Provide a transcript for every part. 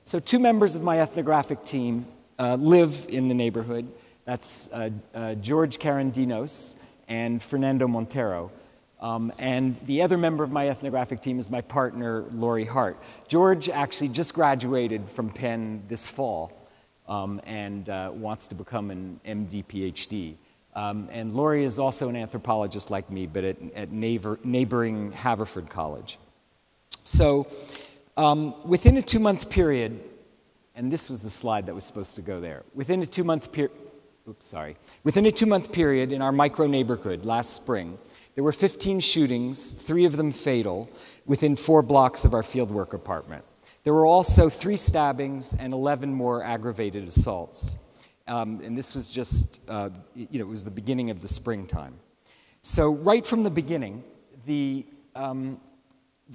So two members of my ethnographic team live in the neighborhood. That's George Karandinos and Fernando Montero. And the other member of my ethnographic team is my partner, Lori Hart. George actually just graduated from Penn this fall and wants to become an MD, PhD. And Lori is also an anthropologist like me, but at neighboring Haverford College. So within a 2-month period, and this was the slide that was supposed to go there, within a 2-month period in our micro neighborhood last spring, there were 15 shootings, 3 of them fatal, within 4 blocks of our fieldwork apartment. There were also 3 stabbings and 11 more aggravated assaults. And this was just, it was the beginning of the springtime. So right from the beginning, the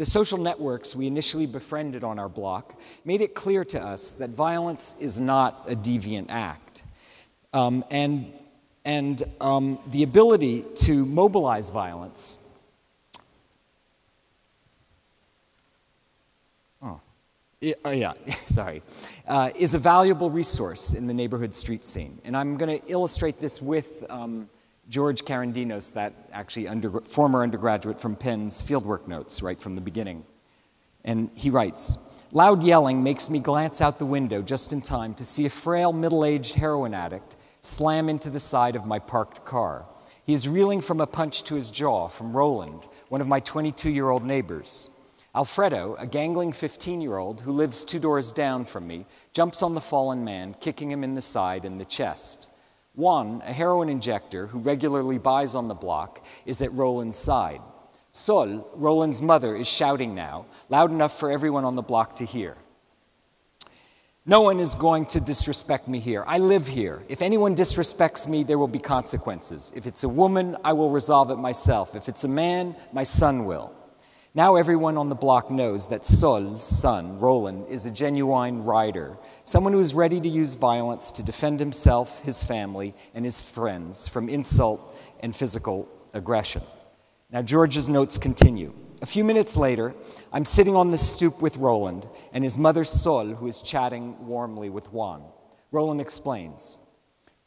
social networks we initially befriended on our block made it clear to us that violence is not a deviant act. And the ability to mobilize violence is a valuable resource in the neighborhood street scene. And I'm going to illustrate this with George Karandinos, that actually former undergraduate from Penn's fieldwork notes right from the beginning. And he writes, "Loud yelling makes me glance out the window just in time to see a frail middle-aged heroin addict slam into the side of my parked car. He is reeling from a punch to his jaw from Roland, one of my 22-year-old neighbors. Alfredo, a gangling 15-year-old who lives 2 doors down from me, jumps on the fallen man, kicking him in the side and the chest. Juan, a heroin injector who regularly buys on the block, is at Roland's side. Sol, Roland's mother, is shouting now, loud enough for everyone on the block to hear. No one is going to disrespect me here. I live here. If anyone disrespects me, there will be consequences. If it's a woman, I will resolve it myself. If it's a man, my son will. Now everyone on the block knows that Sol's son, Roland, is a genuine rider, someone who is ready to use violence to defend himself, his family, and his friends from insult and physical aggression." Now George's notes continue. "A few minutes later, I'm sitting on the stoop with Roland and his mother Sol, who is chatting warmly with Juan. Roland explains.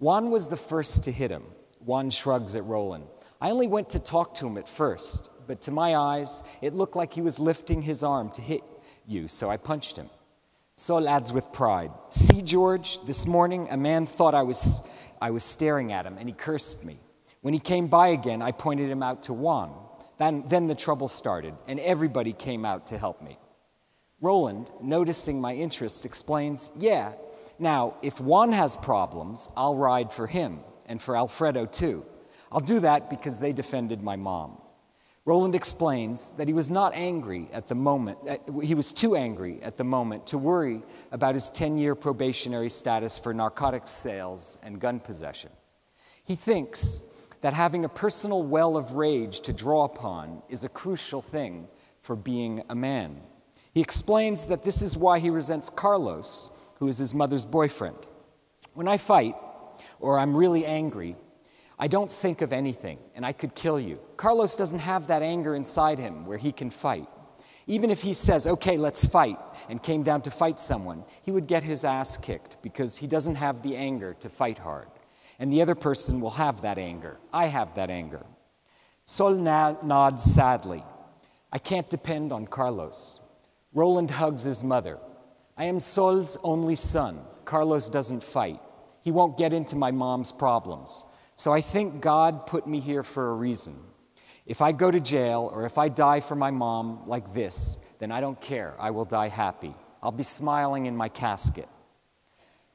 Juan was the first to hit him. Juan shrugs at Roland. I only went to talk to him at first, but to my eyes, it looked like he was lifting his arm to hit you, so I punched him. Sol adds with pride, see, George, this morning a man thought I was staring at him, and he cursed me. When he came by again, I pointed him out to Juan. Then the trouble started, and everybody came out to help me. Roland, noticing my interest, explains, yeah, now, if Juan has problems, I'll ride for him, and for Alfredo too. I'll do that because they defended my mom. Roland explains that he was not angry at the moment, he was too angry at the moment to worry about his 10-year probationary status for narcotics sales and gun possession. He thinks that having a personal well of rage to draw upon is a crucial thing for being a man. He explains that this is why he resents Carlos, who is his mother's boyfriend. When I fight, or I'm really angry, I don't think of anything, and I could kill you. Carlos doesn't have that anger inside him where he can fight. Even if he says, okay, let's fight, and came down to fight someone, he would get his ass kicked because he doesn't have the anger to fight hard. And the other person will have that anger. I have that anger. Sol nods sadly. I can't depend on Carlos. Roland hugs his mother. I am Sol's only son. Carlos doesn't fight. He won't get into my mom's problems. So I think God put me here for a reason. If I go to jail or if I die for my mom like this, then I don't care. I will die happy. I'll be smiling in my casket.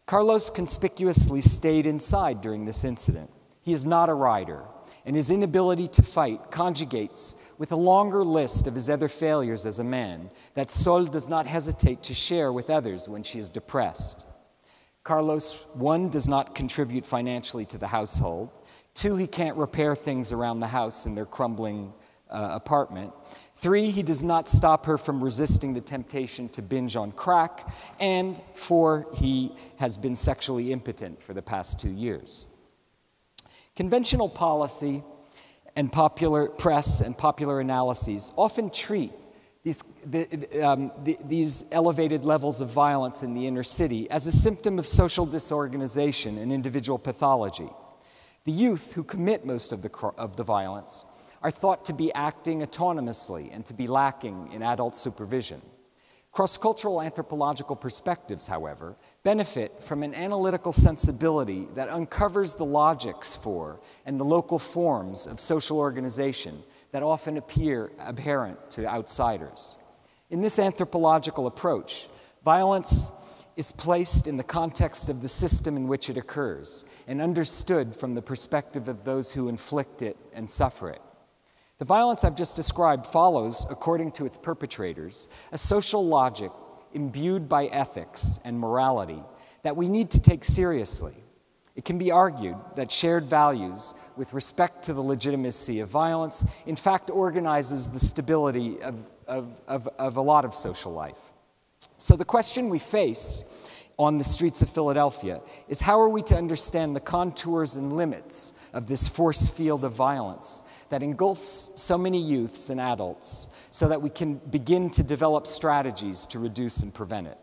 Carlos conspicuously stayed inside during this incident. He is not a rider, and his inability to fight conjugates with a longer list of his other failures as a man that Sol does not hesitate to share with others when she is depressed. Carlos, 1, does not contribute financially to the household. 2, he can't repair things around the house in their crumbling apartment. 3, he does not stop her from resisting the temptation to binge on crack. And 4, he has been sexually impotent for the past 2 years. Conventional policy and popular press and popular analyses often treat these elevated levels of violence in the inner city as a symptom of social disorganization and individual pathology. The youth who commit most of the violence are thought to be acting autonomously and to be lacking in adult supervision. Cross-cultural anthropological perspectives, however, benefit from an analytical sensibility that uncovers the logics for and the local forms of social organization that often appear aberrant to outsiders. In this anthropological approach, violence is placed in the context of the system in which it occurs and understood from the perspective of those who inflict it and suffer it. The violence I've just described follows, according to its perpetrators, a social logic imbued by ethics and morality that we need to take seriously. It can be argued that shared values with respect to the legitimacy of violence in fact organizes the stability of a lot of social life. So the question we face on the streets of Philadelphia is, how are we to understand the contours and limits of this force field of violence that engulfs so many youths and adults so that we can begin to develop strategies to reduce and prevent it?